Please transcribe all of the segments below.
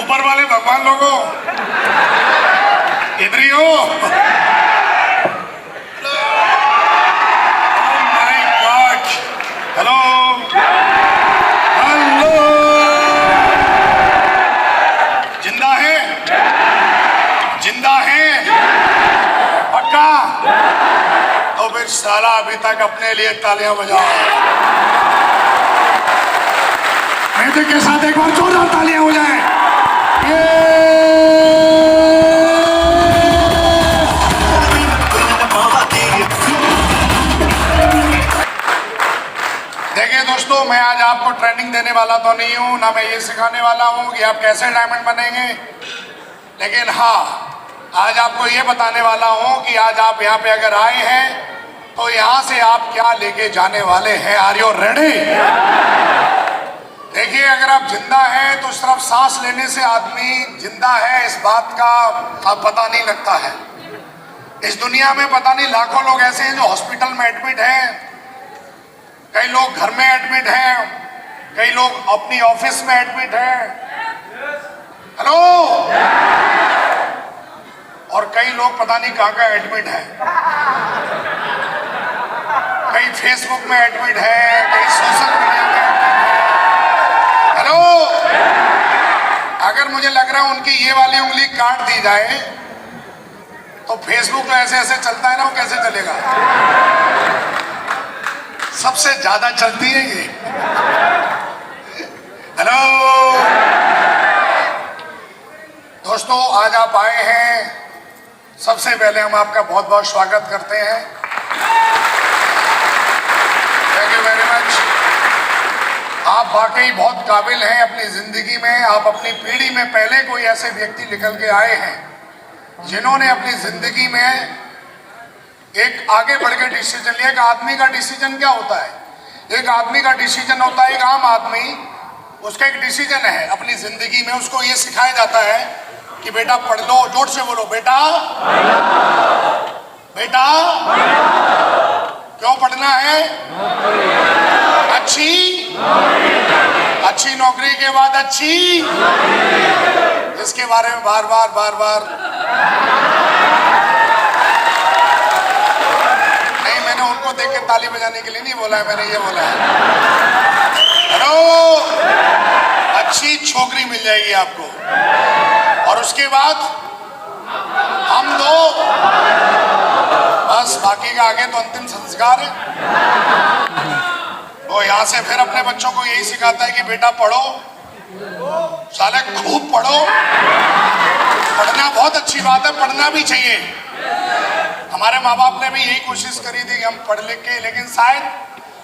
ऊपर वाले भगवान लोगों, इधर ही हो। माय गॉड, हेलो हेलो, जिंदा है, जिंदा है पक्का? तो फिर साला अभी तक अपने लिए तालियां बजाओ। मेरे के साथ एक बार जोरदार तालियां हो जाए। देखिए दोस्तों, मैं आज आपको ट्रेनिंग देने वाला तो नहीं हूं, ना मैं ये सिखाने वाला हूं कि आप कैसे डायमंड बनेंगे, लेकिन हाँ, आज आपको ये बताने वाला हूं कि आज आप यहाँ पे अगर आए हैं तो यहाँ से आप क्या लेके जाने वाले हैं। Are you ready? देखिए, अगर आप जिंदा हैं तो सिर्फ सांस लेने से आदमी जिंदा है इस बात का अब पता नहीं लगता है। इस दुनिया में पता नहीं लाखों लोग ऐसे हैं जो हॉस्पिटल में एडमिट हैं, कई लोग घर में एडमिट हैं, कई लोग अपनी ऑफिस में एडमिट हैं, हेलो, और कई लोग पता नहीं कहाँ का एडमिट है। कई फेसबुक में एडमिट है, कई सोशल मीडिया में एडमिट है। हेलो, अगर मुझे लग रहा है उनकी ये वाली उंगली काट दी जाए तो फेसबुक में ऐसे ऐसे चलता है ना, वो कैसे चलेगा? सबसे ज्यादा चलती है ये। हेलो दोस्तों, आज आप आए हैं, सबसे पहले हम आपका बहुत बहुत स्वागत करते हैं। Thank you very much. आप वाकई बहुत काबिल हैं अपनी जिंदगी में। आप अपनी पीढ़ी में पहले कोई ऐसे व्यक्ति निकल के आए हैं जिन्होंने अपनी जिंदगी में एक आगे बढ़ के डिसीजन लिया। एक आदमी का डिसीजन क्या होता है? एक आदमी का डिसीजन होता है, एक आम आदमी, उसका एक डिसीजन है अपनी जिंदगी में। उसको ये सिखाया जाता है कि बेटा पढ़ लो, जोर से बोलो, बेटा बेटा क्यों पढ़ना है? अच्छी नौकरी के बाद अच्छी, जिसके बारे में बार बार नहीं, मैंने उनको देख के ताली बजाने के लिए नहीं बोला है, मैंने ये बोला है, हेलो, अच्छी छोकरी मिल जाएगी आपको, और उसके बाद हम दो, बस बाकी का आगे तो अंतिम संस्कार है। वो यहाँ से फिर अपने बच्चों को यही सिखाता है कि बेटा पढ़ो, साले खूब पढ़ो। पढ़ना बहुत अच्छी बात है, पढ़ना भी चाहिए। हमारे माँ बाप ने भी यही कोशिश करी थी कि हम पढ़ लिख के, लेकिन शायद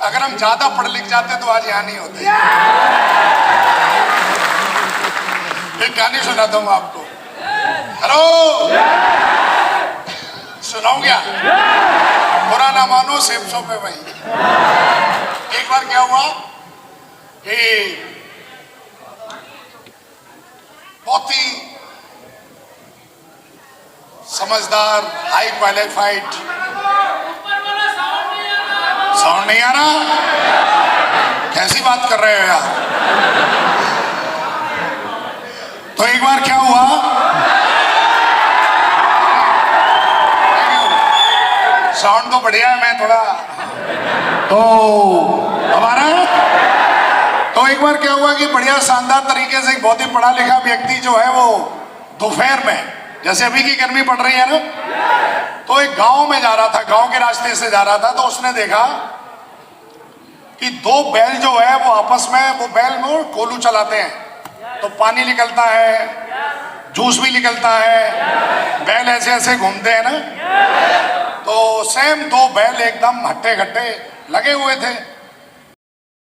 अगर हम ज्यादा पढ़ लिख जाते तो आज यहाँ नहीं होते। एक गाने सुनाता हूँ आपको, हेलो, सुनाऊं क्या? बुरा ना मानो, सेब सो पे भाई। एक बार क्या हुआ कि बहुत ही समझदार, हाई क्वालिफाइड, साउंड नहीं आ रहा? कैसी बात कर रहे हो यार? तो एक बार क्या हुआ, साउंड तो बढ़िया है, मैं थोड़ा तो हमारा। तो एक बार क्या हुआ कि बढ़िया शानदार तरीके से एक बहुत ही पढ़ा लिखा व्यक्ति जो है वो दोपहर में, जैसे अभी की गर्मी पड़ रही है ना, तो एक गांव में जा रहा था, गांव के रास्ते से जा रहा था, तो उसने देखा कि दो बैल जो है वो आपस में, वो बैल में कोलू चलाते हैं, तो पानी निकलता है, जूस भी निकलता है, बैल ऐसे ऐसे घूमते हैं ना। तो सेम दो बैल एकदम हट्टे घट्टे लगे हुए थे।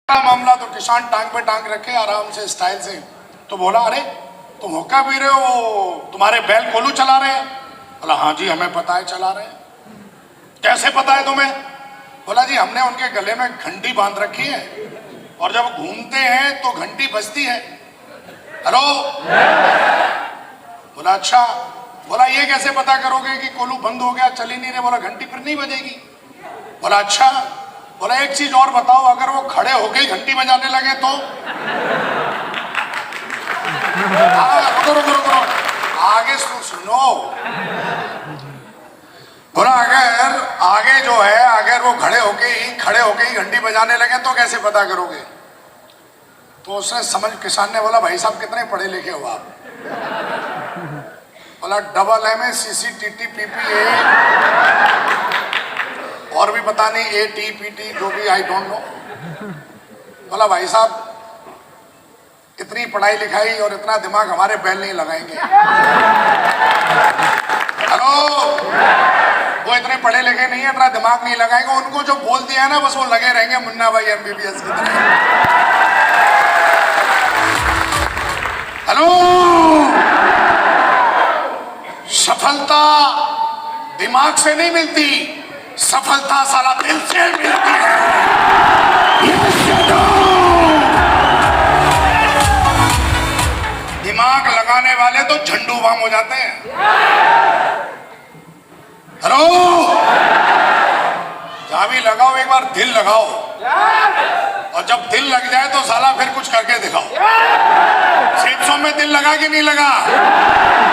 मामला तो किसान टांग पे टांग रखे आराम से स्टाइल से, तो बोला, अरे तुम हुक्का पी रहे हो, तुम्हारे बैल कोलू चला रहे हैं? बोला, हाँ जी हमें पता है चला रहे हैं। कैसे पता है तुम्हें? बोला, जी हमने उनके गले में घंटी बांध रखी है और जब घूमते हैं तो घंटी बजती है। हेलो, बोला अच्छा। बोला, ये कैसे पता करोगे कि कोलू बंद हो गया, चल ही नहीं रहे? बोला, घंटी फिर नहीं बजेगी। बोला, अच्छा। बोला, एक चीज और बताओ, अगर वो खड़े होके घंटी बजाने लगे तो? रुको आगे सुनो। बोला अगर आगे जो है अगर वो खड़े होके ही घंटी बजाने लगे तो कैसे पता करोगे? तो उसने समझ किसान ने बोला भाई साहब कितने पढ़े लिखे हो आप? बोला डबल MA CCTT PPA और भी पता नहीं ATPT जो भी आई डोंट नो। बोला भाई साहब इतनी पढ़ाई लिखाई और इतना दिमाग हमारे बैल नहीं लगाएंगे। हेलो, वो इतने पढ़े लिखे नहीं है, इतना दिमाग नहीं लगाएंगे। उनको जो बोल दिया है ना बस वो लगे रहेंगे मुन्ना भाई MBBS की तरह। हेलो, सफलता दिमाग से नहीं मिलती, सफलता साला दिल से मिलती है। दिमाग लगाने वाले तो झंडू बाम हो जाते हैं। हेलो, जहां भी लगाओ एक बार दिल लगाओ, और जब दिल लग जाए तो साला फिर कुछ करके दिखाओ। सेप्सों में दिल लगा कि नहीं लगा?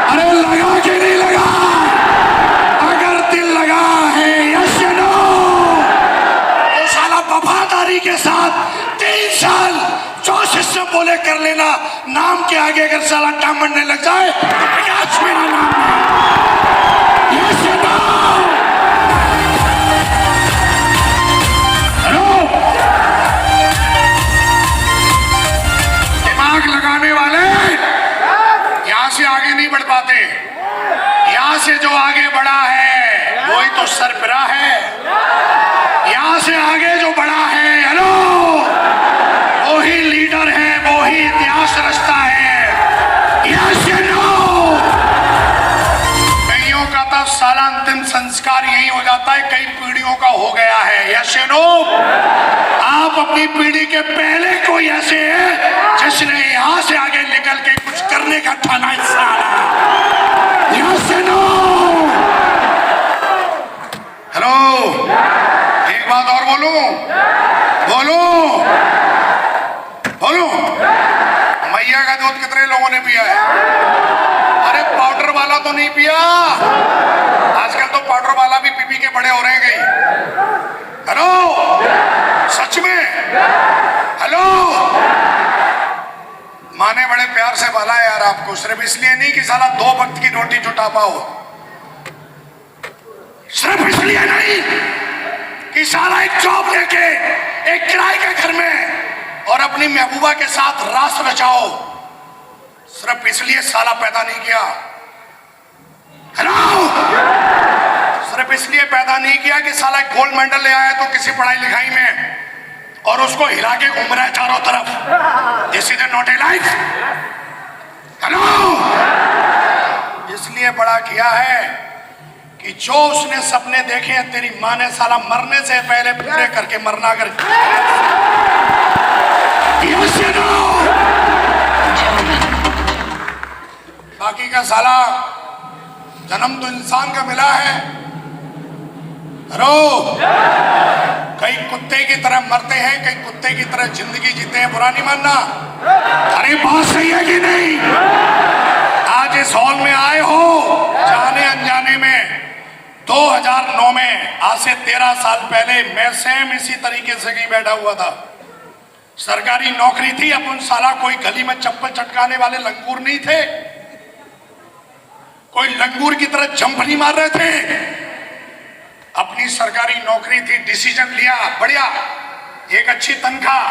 अरे लगा कि नहीं लगा? अगर दिल लगा है यस या नो, तो साला वफादारी के साथ 3 साल जो सिस्टम बोले कर लेना। नाम के आगे अगर साला टांग मरने लग जाए तो प्रयास मेरा नाम है। यस या नो? हेलो, दिमाग लगाने वाले यहां से आगे नहीं बढ़ पाते। यहां से जो आगे बढ़ा है वही तो सरबराह है। यहां से आगे जो बढ़ा है हेलो वही लीडर है, वही इतिहास रचता है। यस या नो? कईयों का तो साला अंतिम संस्कार यही हो जाता है, कई पीढ़ियों का हो गया है। यस या नो? आप अपनी पीढ़ी के पहले कोई ऐसे है जिसने यहां से आगे निकल के कुछ करने का ठाना हिस्सा। यस या नो? हेलो, एक बात और बोलूं? मैया का दूध कितने लोगों ने पिया है? अरे पाउडर वाला तो नहीं पिया। आजकल तो पाउडर वाला भी पी के बड़े हो रहे हैं कहीं। हेलो, सच में? हेलो, माँ ने बड़े प्यार से बोला यार आपको, सिर्फ इसलिए नहीं कि साला 2 वक्त की रोटी जुटा पाओ, सिर्फ इसलिए नहीं कि साला एक जॉब लेके एक किराए के घर में और अपनी महबूबा के साथ रास रचाओ, सिर्फ इसलिए साला पैदा नहीं किया। हेलो, सिर्फ इसलिए पैदा नहीं किया कि साला गोल्ड मेडल ले आया तो किसी पढ़ाई लिखाई में और उसको हिला के घूम रहा है चारों तरफ। This is not a life. Hello, इसलिए बड़ा किया है कि जो उसने सपने देखे हैं तेरी माँ ने साला मरने से पहले पूरे करके मरना कर। यस या नो? बाकी का साला जन्म तो इंसान का मिला है। हेलो, कई कुत्ते की तरह मरते हैं, कई कुत्ते की तरह जिंदगी जीते हैं, बुरा नहीं मानना। अरे बात सही है कि नहीं? आज इस हॉल में आए हो जाने अनजाने में। 2009 में आज से 13 साल पहले मैं सेम इसी तरीके से कहीं बैठा हुआ था। सरकारी नौकरी थी, अपन साला कोई गली में चप्पल चटकाने वाले लंगूर नहीं थे, कोई लंगूर की तरह जंप नहीं मार रहे थे। अपनी सरकारी नौकरी थी, डिसीजन लिया, बढ़िया, एक अच्छी तनख्वाह।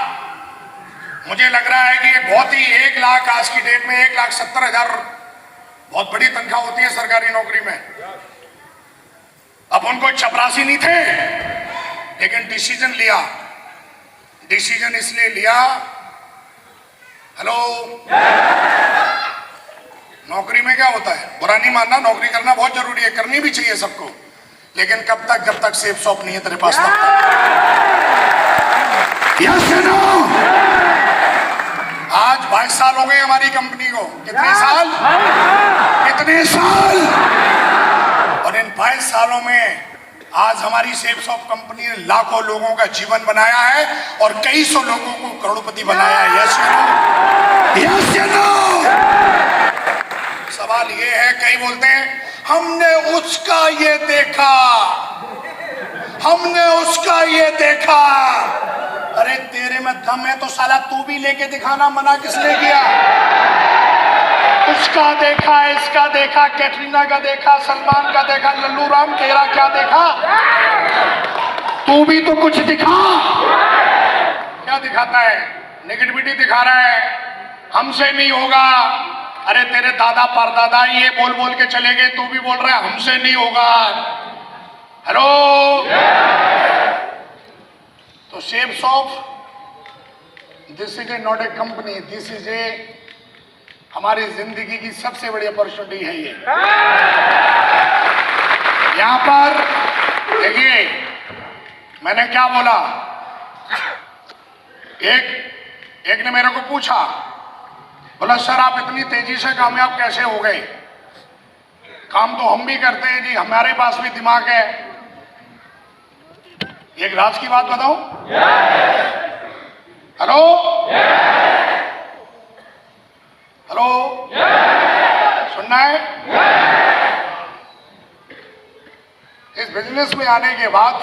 मुझे लग रहा है कि ये बहुत ही 1 लाख आज की डेट में 1,70,000 बहुत बड़ी तनख्वाह होती है सरकारी नौकरी में। अब उनको चपरासी नहीं थे, लेकिन डिसीजन लिया। डिसीजन इसलिए लिया, हेलो, नौकरी में क्या होता है, बुरा नहीं मानना, नौकरी करना बहुत जरूरी है, करनी भी चाहिए सबको, लेकिन कब तक, जब तक सेफ शॉप नहीं है तेरे पास तब तक। यस या नो? आज 22 साल हो गए हमारी कंपनी को। कितने साल? कितने साल? और इन 22 सालों में आज हमारी सेफ शॉप कंपनी ने लाखों लोगों का जीवन बनाया है और कई सौ लोगों को करोड़पति बनाया है। यस या नो? यस या नो? हाल ये है, कई बोलते हैं हमने उसका ये देखा, हमने उसका ये देखा। अरे तेरे में दम है तो साला तू भी लेके दिखाना, मना किसने किया? उसका देखा, इसका देखा, कैटरीना का देखा, सलमान का देखा, लल्लू राम तेरा क्या देखा? तू भी तो कुछ दिखा। क्या दिखाता है? नेगेटिविटी दिखा रहा है, हमसे नहीं होगा। अरे तेरे दादा परदादा ये बोल बोल के चले गए, तू भी बोल रहा है हमसे नहीं होगा। हेलो, तो shapes of this is a not a company, this is a हमारी जिंदगी की सबसे बड़ी अपॉर्चुनिटी है ये। यहां पर देखिए मैंने क्या बोला, एक ने मेरे को पूछा, बोला सर आप इतनी तेजी से कामयाब कैसे हो गए? काम तो हम भी करते हैं जी, हमारे पास भी दिमाग है। एक राज की बात बताऊं? हेलो हेलो, सुनना है? इस बिजनेस में आने के बाद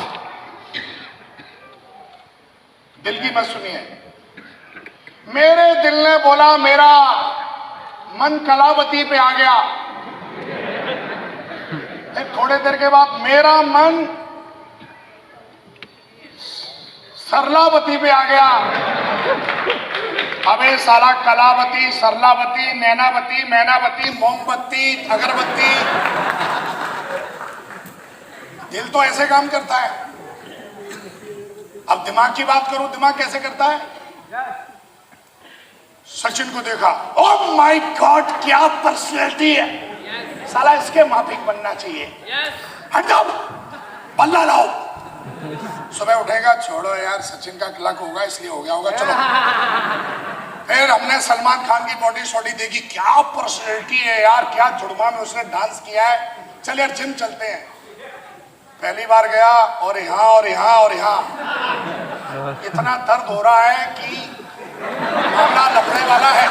दिल की मत सुनिए। मेरे दिल ने बोला, मेरा मन कलावती पे आ गया। थोड़े देर के बाद मेरा मन सरलावती पे आ गया। अबे साला कलावती, सरलावती, नैनावती, मैनावती, मोमबत्ती, अगरबत्ती, दिल तो ऐसे काम करता है। अब दिमाग की बात करूं, दिमाग कैसे करता है? सचिन को देखा, ओह माय गॉड क्या पर्सनैलिटी है, साला इसके माफिक बनना चाहिए। हट जाओ, बल्ला लाओ। सुबह उठेगा, छोड़ो यार सचिन का क्लक होगा इसलिए हो गया होगा, चलो। फिर हमने सलमान खान की बॉडी शॉडी देखी, क्या पर्सनैलिटी है यार, क्या जुड़वा में उसने डांस किया है, चल यार जिम चलते हैं। पहली बार गया और यहाँ और यहाँ और यहाँ इतना दर्द हो रहा है कि मामला लपड़ने वाला है।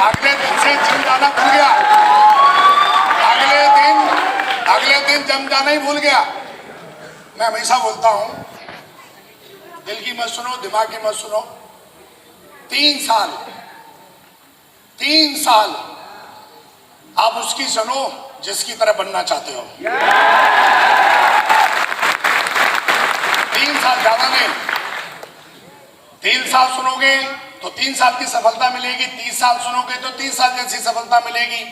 अगले दिन से जिम जाना भूल गया, अगले दिन जिम जाना ही भूल गया। मैं हमेशा बोलता हूं, दिल की मत सुनो, दिमाग की मत सुनो। 3 साल आप उसकी सुनो जिसकी तरह बनना चाहते हो। 3 साल, ज्यादा नहीं। 3 साल सुनोगे तो 3 साल की सफलता मिलेगी, 30 साल सुनोगे तो 30 साल जैसी सफलता मिलेगी,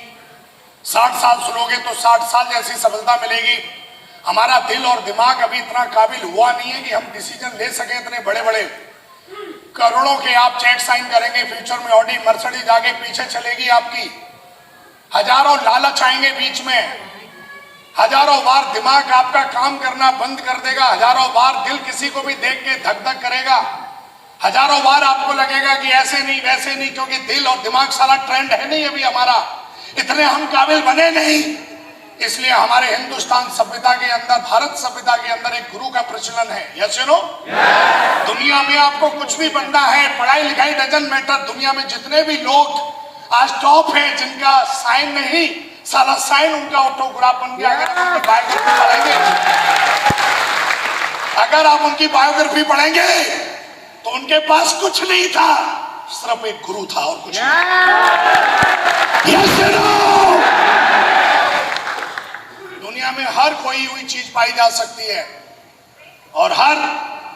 60 साल सुनोगे तो 60 साल जैसी सफलता मिलेगी। हमारा दिल और दिमाग अभी इतना काबिल हुआ नहीं है कि हम डिसीजन ले सके इतने बड़े बड़े। करोड़ों के आप चेक साइन करेंगे, फ्यूचर में ऑडी मर्सिडीज आगे पीछे चलेगी आपकी, हजारों लालच आएंगे बीच में, हजारों बार दिमाग आपका काम करना बंद कर देगा, हजारों बार दिल किसी को भी देख के धक धक करेगा, हजारों बार आपको लगेगा कि ऐसे नहीं वैसे नहीं, क्योंकि दिल और दिमाग सारा ट्रेंड है नहीं अभी हमारा, इतने हम काबिल बने नहीं। इसलिए हमारे हिंदुस्तान सभ्यता के अंदर, भारत सभ्यता के अंदर एक गुरु का प्रचलन है। Yes no? दुनिया में आपको कुछ भी बनना है, पढ़ाई लिखाई डजंट मैटर। दुनिया में जितने भी लोग आज टॉप हैं, जिनका साइन नहीं, साला साइन उनका ऑटोग्राफ बन गया। अगर आप उनकी बायोग्राफी पढ़ेंगे, अगर आप उनकी बायोग्राफी पढ़ेंगे तो उनके पास कुछ नहीं था, सिर्फ एक गुरु था और कुछ नहीं। Yes no? दुनिया में हर खोई हुई चीज पाई जा सकती है और हर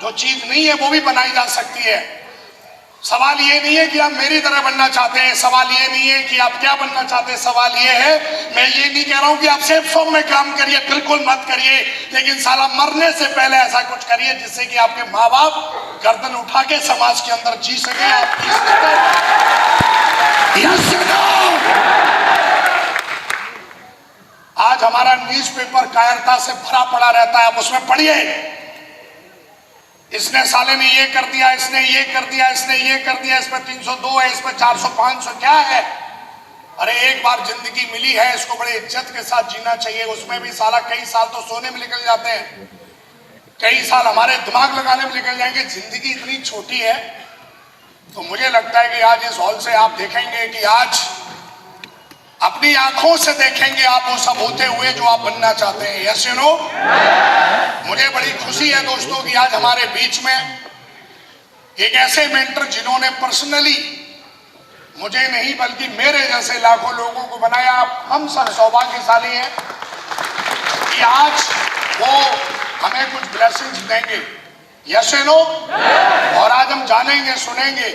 जो चीज नहीं है वो भी बनाई जा सकती है। सवाल ये नहीं है कि आप मेरी तरह बनना चाहते हैं, सवाल ये नहीं है कि आप क्या बनना चाहते हैं, सवाल ये है, मैं ये नहीं कह रहा हूं कि आप सेफ फॉर्म में काम करिए, बिल्कुल मत करिए, लेकिन साला मरने से पहले ऐसा कुछ करिए जिससे कि आपके माँ बाप गर्दन उठा के समाज के अंदर जी सके। आप आज हमारा न्यूज़पेपर कायरता से भरा पड़ा रहता है, आप उसमें पढ़िए, इसने साले ने ये कर दिया, इसने ये कर दिया, इसने ये कर दिया, इस पर 302 है, इस पर 400 500 क्या है। अरे एक बार जिंदगी मिली है, इसको बड़े इज्जत के साथ जीना चाहिए। उसमें भी साला कई साल तो सोने में निकल जाते हैं, कई साल हमारे दिमाग लगाने में निकल जाएंगे। जिंदगी इतनी छोटी है। तो मुझे लगता है कि आज इस हॉल से आप देखेंगे कि आज अपनी आंखों से देखेंगे आप वो सब होते हुए जो आप बनना चाहते हैं। Yes you know. मुझे बड़ी खुशी है दोस्तों कि आज हमारे बीच में एक ऐसे मेंटर जिन्होंने पर्सनली मुझे नहीं बल्कि मेरे जैसे लाखों लोगों को बनाया। हम सब सौभाग्यशाली हैं कि आज वो हमें कुछ ब्लेसिंग्स देंगे। Yes you know. और आज हम जानेंगे, सुनेंगे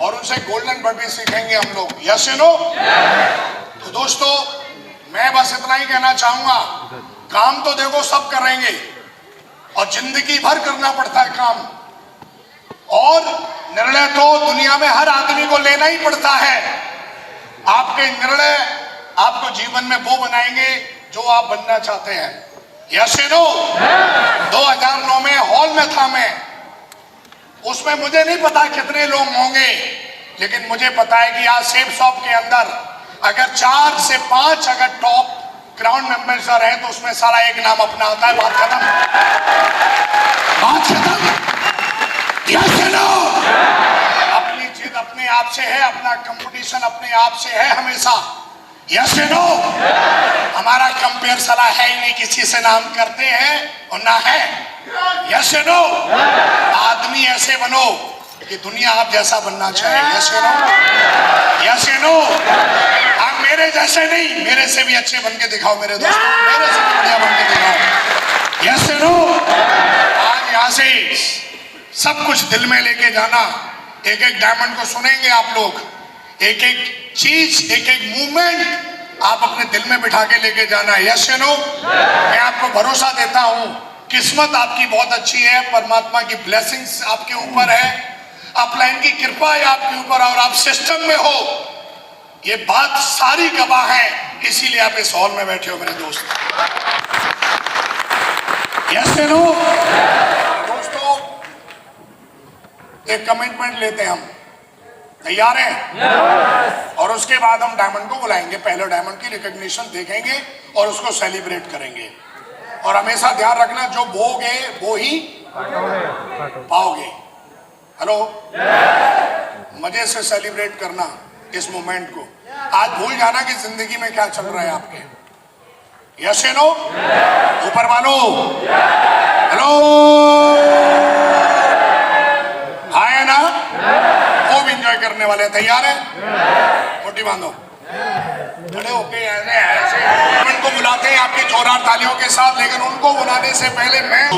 और उनसे गोल्डन वर्ड भी सीखेंगे हम लोग। Yes you know. तो दोस्तों मैं बस इतना ही कहना चाहूंगा, काम तो देखो सब करेंगे और जिंदगी भर करना पड़ता है काम, और निर्णय तो दुनिया में हर आदमी को लेना ही पड़ता है। आपके निर्णय आपको जीवन में वो बनाएंगे जो आप बनना चाहते हैं। Yes you know. 2009 में हॉल में था मैं, उसमें मुझे नहीं पता कितने लोग होंगे, लेकिन मुझे पता है कि आज सेफ शॉप के अंदर अगर 4 से 5 अगर टॉप ग्राउंड मेंबर्स हैं तो उसमें सारा एक नाम अपना आता है। बात खत्म, बात खत्म। Yes you know. अपनी जीत अपने आप से है, अपना कंपटीशन अपने आप से है हमेशा। Yes you know. हमारा कंपेयर सलाह है ही नहीं, किसी से नाम करते हैं और ना है। Yes you know. आदमी ऐसे बनो कि दुनिया आप जैसा बनना चाहे। Yes you know. Yes you know. आप मेरे जैसे नहीं, मेरे से भी अच्छे बन के दिखाओ मेरे दोस्तों, मेरे से भी बढ़िया बन के दिखाओ। Yes you know. आज यहाँ से सब कुछ दिल में लेके जाना, एक एक डायमंड को सुनेंगे आप लोग, एक एक चीज, एक एक मूवमेंट आप अपने दिल में बिठा के लेके जाना। Yes you know. मैं आपको भरोसा देता हूं, किस्मत आपकी बहुत अच्छी है, परमात्मा की ब्लेसिंग्स आपके ऊपर है, अपलाइन की कृपा है आपके ऊपर, और आप सिस्टम में हो, ये बात सारी गवाह है, इसीलिए आप इस हॉल में बैठे हो मेरे दोस्त। Yes you know. दोस्तों एक कमिटमेंट लेते हैं हम, तैयार हैं? yes. और उसके बाद हम डायमंड को बुलाएंगे, पहले डायमंड की रिकॉग्निशन देखेंगे और उसको सेलिब्रेट करेंगे। और हमेशा ध्यान रखना, जो बोगे वो ही पाओगे। हेलो। yes. मजे से सेलिब्रेट करना इस मोमेंट को। आज भूल जाना कि जिंदगी में क्या चल रहा है आपके। Yes you know. ऊपर वालों हेलो, आए ना, वो भी इंजॉय करने वाले। तैयार है? मुट्ठी बांधो, खड़े होके ऐसे को बुलाते हैं आपकी जोरदार तालियों के साथ, लेकिन उनको बुलाने से पहले मैं